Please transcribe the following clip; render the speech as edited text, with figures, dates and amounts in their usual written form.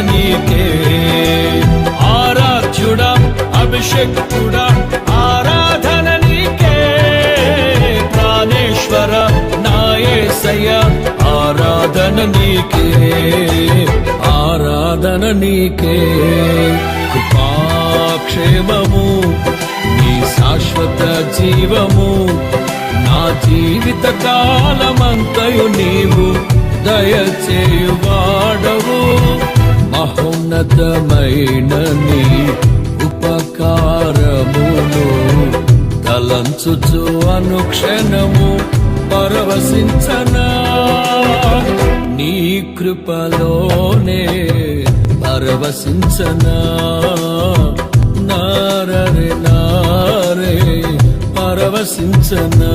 నీకే. ఆరాధ్యుడా అభిషేక్తుడా ఆరాధన నీకే. ప్రాణేశ్వర నా యేసయ్య ఆరాధన నీకే. ఆరాధన నీకే. కృపాక్షేమము నీ శాశ్వత జీవము నా జీవిత కాలమంతయు నీవు దయచేయువాడవు. మహోన్నతమైన నీ ఉపకారమును తలంచుచు అనుక్షణము పరవశించనా. నీ కృపలోనే పరవశించనా. నారే నారే పరవశించనా.